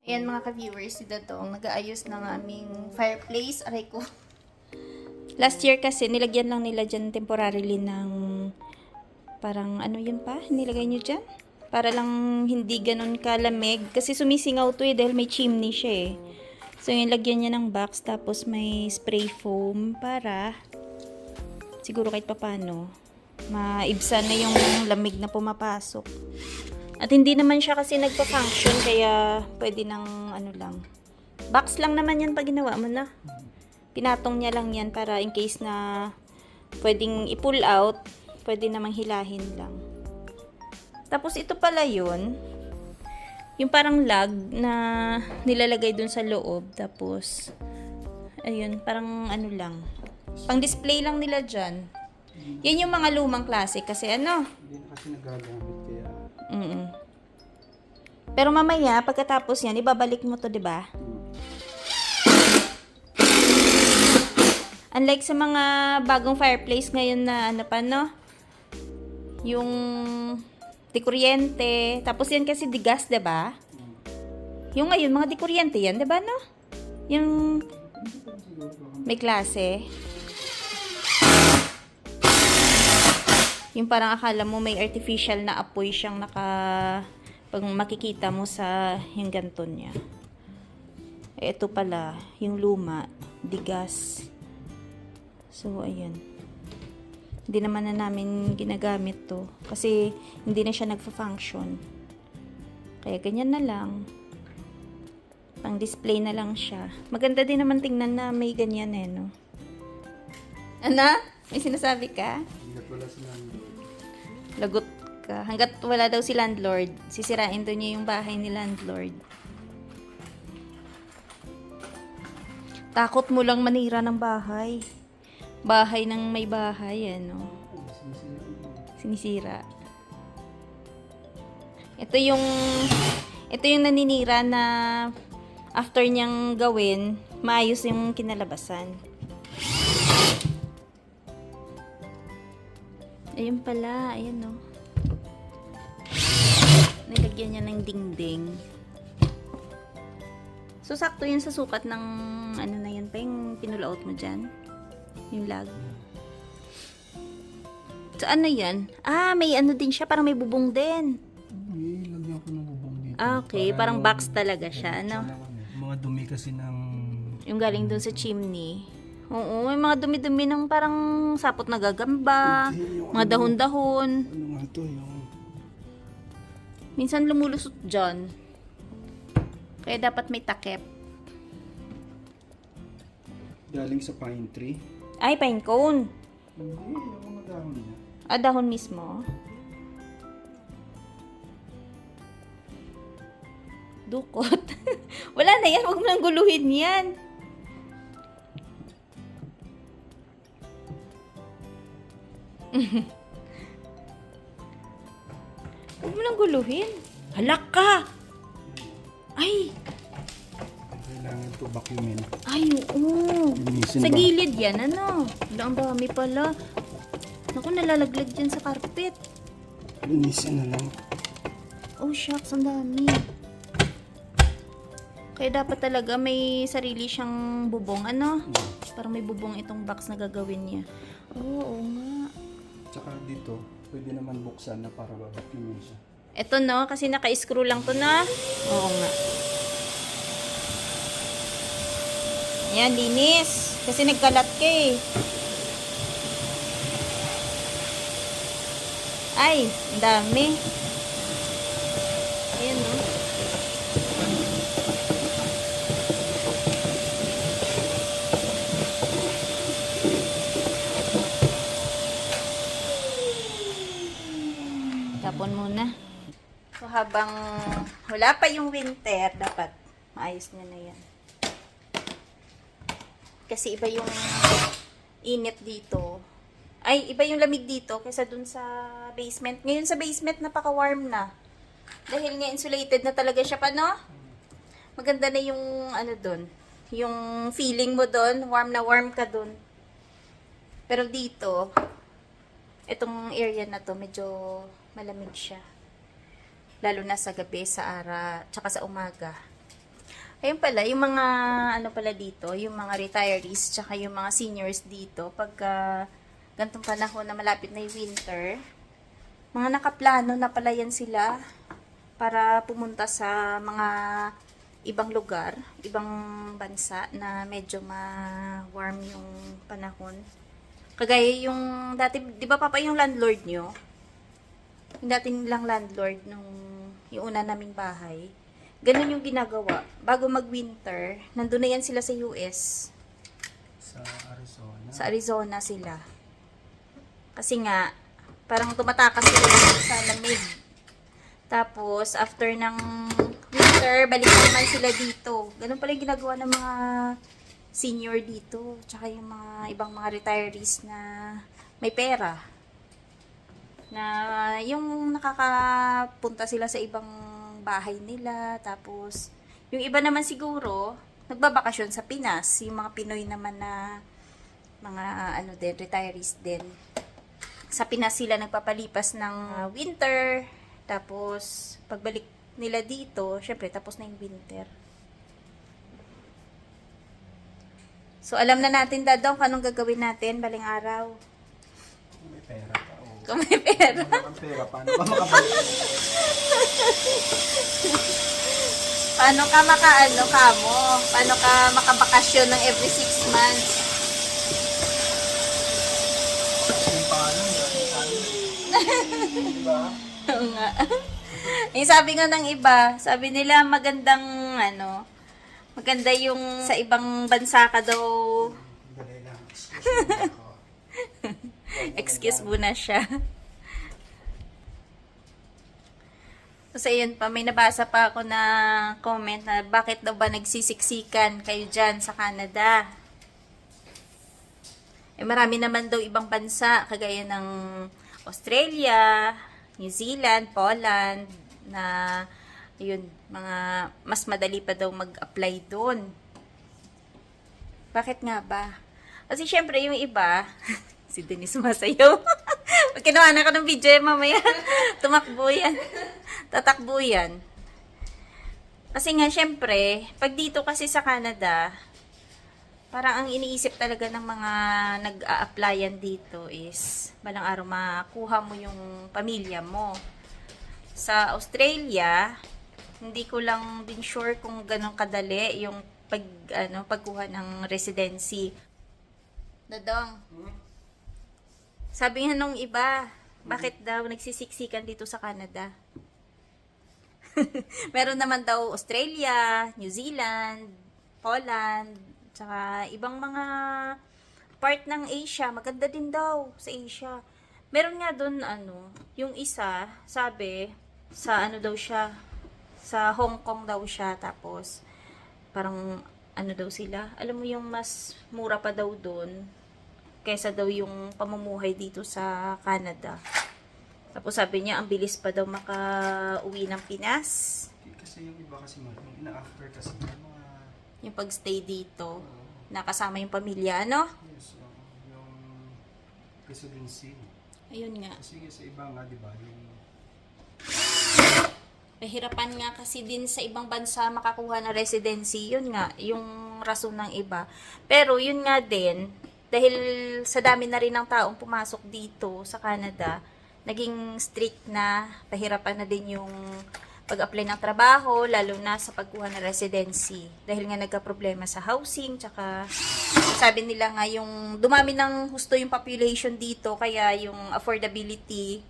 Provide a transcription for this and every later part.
Ayan mga ka-viewers, si Dadong nag-aayos ng aming fireplace. Aray ko. Last year kasi, nilagyan lang nila dyan temporarily ng parang ano yun pa? Nilagay nyo dyan? Para lang hindi ganun kalamig. Kasi sumisingaw to dahil may chimney siya So yung lagyan niya ng box tapos may spray foam para siguro kahit papano maibsan na yung lamig na pumapasok. At hindi naman siya kasi nagpa-function kaya pwede ng ano lang. Box lang naman yan pag ginawa mo na. Pinatong niya lang yan para in case na pwedeng i-pull out, pwede namang hilahin lang. Tapos ito pala yun. Yung parang lug na nilalagay dun sa loob. Tapos, ayun, parang ano lang. Pang display lang nila dyan. Yan yung mga lumang klase kasi ano. Hindi na kasi nagagamit kaya. Pero mamaya, pagkatapos yan, ibabalik mo to, di ba? Unlike sa mga bagong fireplace ngayon na ano pa, no? Yung di kuryente. Tapos yan kasi di gas, di ba? Yung ngayon, mga di kuryente yan, di ba, no? Yung may klase. Yung parang akala mo may artificial na apoy siyang pag makikita mo sa yung ganton niya. Ito pala, yung luma, di gas. So, ayan. Hindi naman na namin ginagamit to. Kasi, hindi na siya nagfa-function. Kaya, ganyan na lang. Pang display na lang siya. Maganda din naman tingnan na may ganyan no? Ana? May sinasabi ka? Hanggat wala silang Lagot ka. Hanggat wala daw si landlord, sisirain daw niya yung bahay ni landlord. Takot mo lang manira ng bahay. Bahay ng may bahay, ano. Sinisira. Ito yung naninira na after niyang gawin, maayos yung kinalabasan. Ayun pala, ayan no. Nilagyan niya ng dingding. So, sakto yun sa sukat ng ano na yan pa, yung pinulaot mo dyan. Yung lag. So, ano yan? Ah, may ano din siya, parang may bubong din. lagyan ko ng bubong dito. Ah, okay, parang box talaga siya, ano? Mga dumi kasi ng Yung galing dun sa chimney. Oo, may mga dumi-dumi ng parang sapot na gagamba, mga dahon-dahon. ano nga to, yung Minsan lumulusot dyan. Kaya dapat may takip. galing sa pine tree. Ay, pine cone. Hindi, yung mga dahon niya. Ah, dahon mismo. Dukot. Wala na yan. Huwag mo nang guluhin yan. Huwag mo nang guluhin. Halak ka! Ay! Kailangan to vacuumin. Ay, oo. Linisin Sa ba? gilid yan, ano? Wala, ang dami pala. Naku, nalalaglag dyan sa carpet. Linisin na lang. Oh, shucks, ang dami. Kaya dapat talaga may sarili siyang bubong, ano? Parang may bubong itong box na gagawin niya. Oo nga. Tsaka dito, pwede naman buksan na para babacuumin siya. Ito, no? Kasi naka-screw lang to na. Oo nga. Ayan, linis. Kasi nagkalat ka eh. Ay, ang dami. Ayan, no? Tapon muna. So, habang wala pa yung winter, dapat maayos niya na yan. Kasi iba yung init dito. Ay, iba yung lamig dito kaysa dun sa basement. Ngayon sa basement, napaka-warm na. Dahil nga insulated na talaga siya pa, no? Maganda na yung ano dun. Yung feeling mo dun, warm na warm ka dun. Pero dito, itong area na to, medyo malamig siya. Lalo na sa gabi, sa tsaka sa umaga. Ayun pala, yung mga ano pala dito, yung mga retirees tsaka yung mga seniors dito, pagka gantong panahon na malapit na yung winter, mga nakaplano na pala yan sila para pumunta sa mga ibang lugar, ibang bansa na medyo ma-warm yung panahon. Kagaya yung dati, di ba papa yung landlord nyo? Yung dating lang landlord nung yung una naming bahay. Ganun yung ginagawa. Bago mag-winter, nandun na yan sila sa US. Sa Arizona. Sa Arizona sila. Kasi nga, parang tumatakas sila sa lamig. Tapos, after ng winter, balik naman sila dito. Ganun pala yung ginagawa ng mga senior dito. Tsaka yung mga ibang mga retirees na may pera. Na yung nakakapunta sila sa ibang bahay nila. Tapos, yung iba naman siguro, nagbabakasyon sa Pinas. Yung mga Pinoy naman na mga ano din, retirees din. Sa Pinas sila nagpapalipas ng winter. Tapos, pagbalik nila dito, syempre, tapos na yung winter. So, alam na natin, Dadong, anong gagawin natin baling araw. Kung may pera pa. Kung may pera. Kung may pera, paano ba makabalik? Paano ka makaano ka mo? Paano ka makabakasyon ng every 6 months? Yung paano, diba? Oo nga. Yung sabi nga ng iba, sabi nila magandang ano, maganda yung sa ibang bansa ka daw. Dali lang. Excuse me ako. Excuse muna siya. So, ayun pa, may nabasa pa ako na comment na bakit daw ba nagsisiksikan kayo dyan sa Canada? Eh, marami naman daw ibang bansa, kagaya ng Australia, New Zealand, Poland, na, ayun, mga mas madali pa daw mag-apply doon. Bakit nga ba? Kasi syempre yung iba, si Denise sumasayaw. Pag kinuha na ka ng video mamaya, tumakbo yan. Tatakbo yan. Kasi nga, syempre, pag dito kasi sa Canada, parang ang iniisip talaga ng mga nag-a-applyan dito is, balang araw makuha mo yung pamilya mo. Sa Australia, hindi ko lang din sure kung ganun kadali yung pagkuha ng residency. Dadong, sabi nga nung iba, bakit daw nagsisiksikan dito sa Canada? Meron naman daw Australia, New Zealand, Poland, tsaka ibang mga part ng Asia. Maganda din daw sa Asia. Meron nga doon yung isa, sabi, sa ano daw siya, sa Hong Kong daw siya, tapos parang ano daw sila, alam mo yung mas mura pa daw doon kaysa daw yung pamumuhay dito sa Canada. Tapos sabi niya, ang bilis pa daw maka-uwi ng Pinas. Kasi yung iba kasi yung ina-after kasi yung mga... Yung pag-stay dito, nakasama yung pamilya, ano? Yes, yung residency. Ayun nga. Kasi sa iba nga, di ba, yung... Pahirapan nga kasi din sa ibang bansa makakuha ng residency. Yun nga, yung rason ng iba. Pero yun nga din, dahil sa dami na rin ng taong pumasok dito sa Canada, naging strict na, pahirapan na din yung pag-apply ng trabaho, lalo na sa pagkuha ng residency. Dahil nga nagka-problema sa housing, tsaka sabi nila nga yung dumami ng husto yung population dito, kaya yung affordability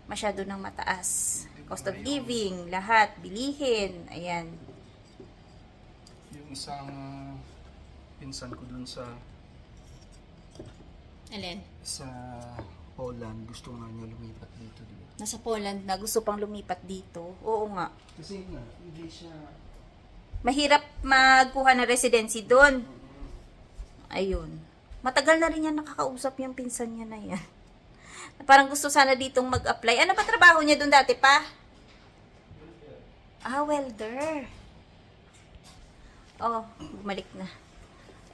masyado nang mataas. Cost of living, lahat, bilihin, ayan. Yung isang pinsan ko dun sa Alin? sa Poland, gusto nga niya lumipat dito, di ba? Nasa Poland na, gusto pang lumipat dito. Oo nga. Kasi nga, hindi siya... Mahirap magkuha ng residency doon. Ayun. Matagal na rin yan nakakausap yung pinsan niya na yan. Parang gusto sana ditong mag-apply. Ano ba trabaho niya doon dati pa? Ah, welder. Oh, bumalik na.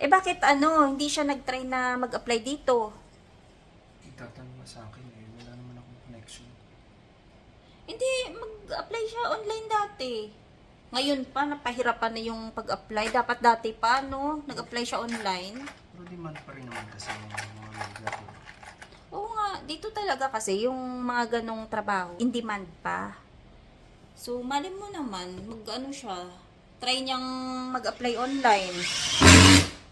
Eh bakit hindi siya nag-try na mag-apply dito? Itatanong nga sa akin eh, wala naman akong connection. Hindi, mag-apply siya online dati. Ngayon pa, napahirapan na yung pag-apply. Dapat dati pa, no? Nag-apply siya online. Pero demand pa rin naman kasi yung mga lugar. Oo nga, dito talaga kasi yung mga ganong trabaho, in demand pa. So, malin mo naman, mag-ano siya, try niyang mag-apply online.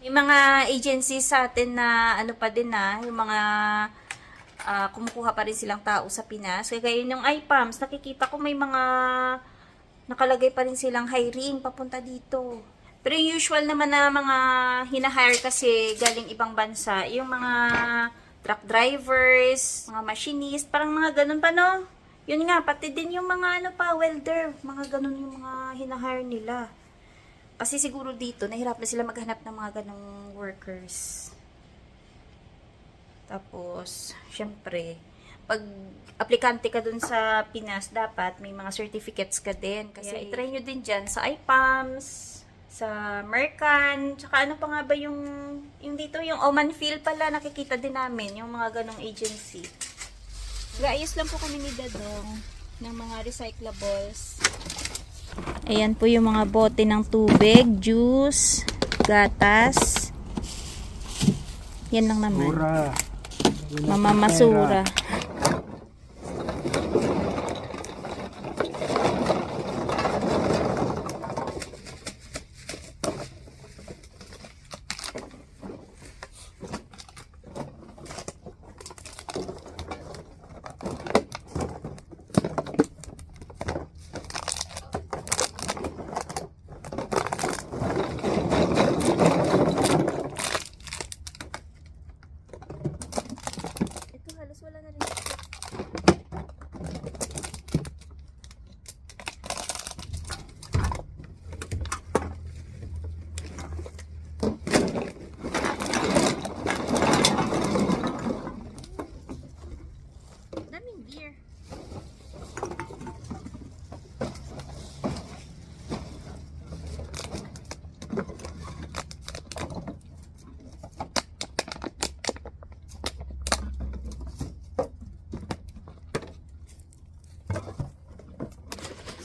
May mga agencies sa atin na ano pa din na, yung mga kumukuha pa rin silang tao sa Pinas. Kaya yung IPAMS, nakikita ko may mga nakalagay pa rin silang hiring papunta dito. Pero yung usual naman na mga hinahire kasi galing ibang bansa, yung mga truck drivers, mga machinist, parang mga ganun pa, no? Yun nga, pati din yung mga ano pa, welder, mga ganun yung mga hinahire nila. Kasi siguro dito, nahirap na sila maghanap ng mga ganung workers. Tapos, syempre, pag aplikante ka dun sa Pinas, dapat may mga certificates ka din. Kasi itry nyo din dyan sa IPAMS, sa Mercan, tsaka ano pa nga ba yung dito, yung Oman Phil pala, nakikita din namin, yung mga ganong agency. Nag-aayos lang po kami ni Dadong ng mga recyclables. Ayan po yung mga bote ng tubig, juice, gatas. Yan lang naman. Mura. Mamamasura. Ito halos wala na rin. Daming beer.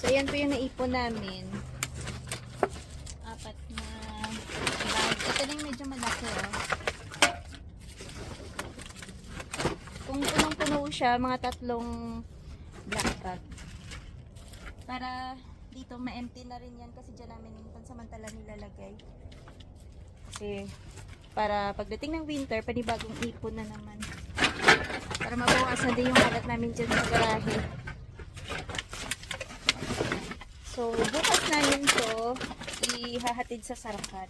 So, yan po yung naipon namin. 4 na bag. Ito na yung medyo malaki, oh. Kung punong-puno siya, mga 3 black bag. Para dito, ma-empty na rin yan kasi dyan namin yung pansamantala nilalagay. Kasi, para pagdating ng winter, panibagong ipon na naman. Para mabawasan din yung halat namin dyan sa garahe. So, bukas namin to ihahatid sa sarakan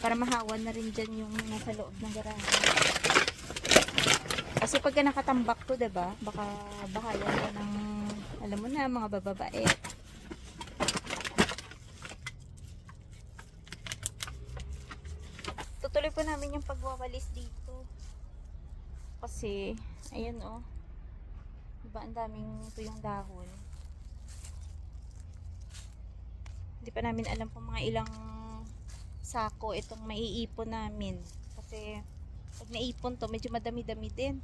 para mahawan na rin dyan yung nasa loob ng garahe. Kasi pagka nakatambak to, diba? Baka bahayan ka ng, alam mo na, mga bababae. Tutuloy po namin yung pagwawalis dito. Kasi, ayan oh. Diba ang daming tuyong dahon. Hindi pa namin alam kung mga ilang sako itong maiipon namin. Kasi pag naipon to, medyo madami-dami din.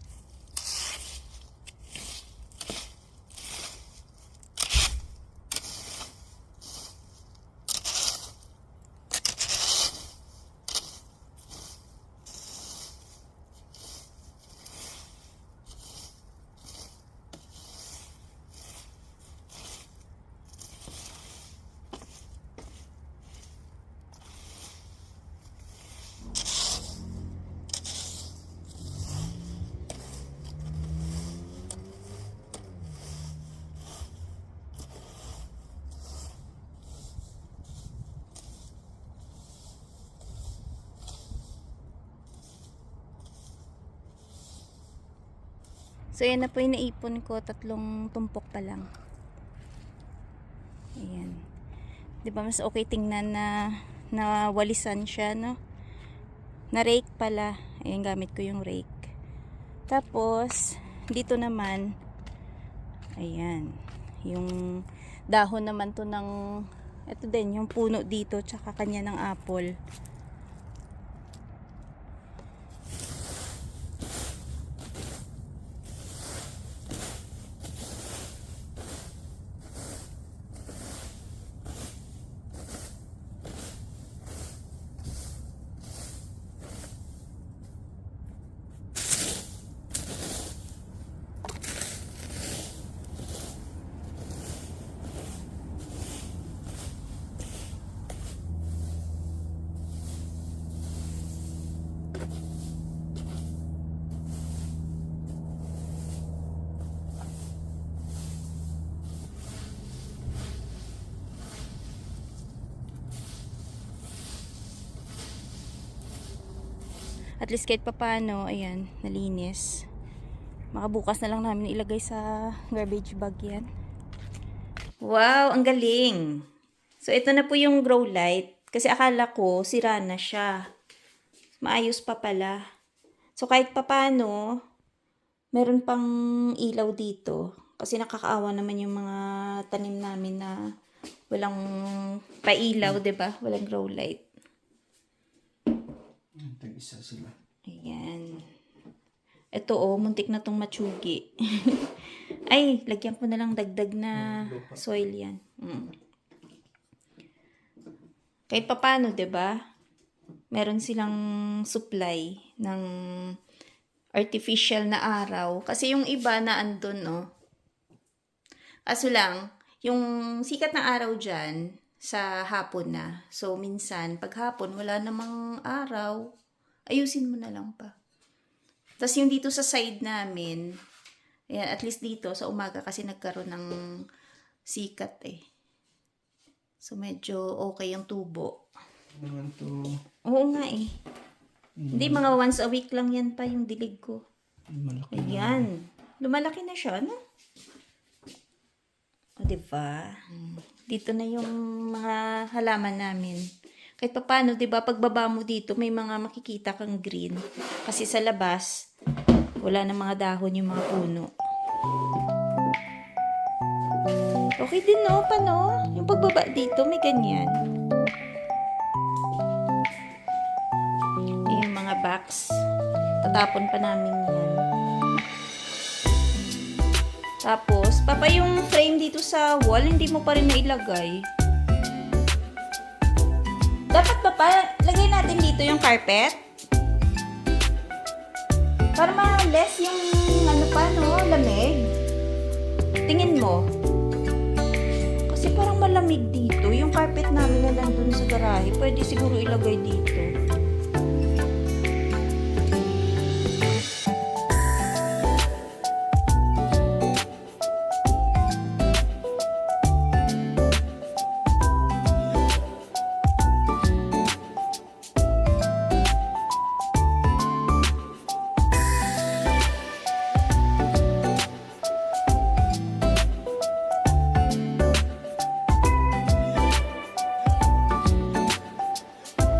So, yan na po yung naipon ko. 3 tumpok pa lang. Ayan. Diba mas okay tingnan na nawalisan siya, no? Na rake pala. Ayan, gamit ko yung rake. Tapos, dito naman, ayan. Yung dahon naman to ng, ito din, yung puno dito, tsaka kanya ng apple. At least kahit papano, ayan, nalinis. Makabukas na lang namin ilagay sa garbage bag yan. Wow, ang galing! So, ito na po yung grow light. Kasi akala ko, sira na siya. Maayos pa pala. So, kahit papano, meron pang ilaw dito. Kasi nakakaawa naman yung mga tanim namin na walang pailaw, 'di ba? Walang grow light. Tag-isa sila. Ayan. Ito muntik na tong matsugi. Ay, lagyan ko na lang dagdag na soil yan. Kahit papano, 'di ba? Meron silang supply ng artificial na araw. Kasi yung iba na andun, Kaso lang, yung sikat ng araw dyan, sa hapon na. So, minsan, pag hapon, wala namang araw, ayusin mo na lang pa. Tapos yung dito sa side namin, ayan, at least dito, sa umaga, kasi nagkaroon ng sikat So, medyo okay yung tubo. Naman to. Oo nga Hindi, mga once a week lang yan pa yung dilig ko. Malaki. Ayan. Lumalaki na siya, no? O, diba? Dito na yung mga halaman namin. Kahit paano, diba, pagbaba mo dito, may mga makikita kang green. Kasi sa labas, wala na mga dahon yung mga puno. Okay din, no? Paano? Yung pagbaba dito, may ganyan. Yung mga box. Tatapon pa namin yan. Tapos, papa yung frame dito sa wall, hindi mo pa rin nailagay. Dapat papa, lagay natin dito yung carpet. Para ma-less yung lamig. Tingin mo. Kasi parang malamig dito. Yung carpet namin na nandun sa garahe, pwede siguro ilagay dito.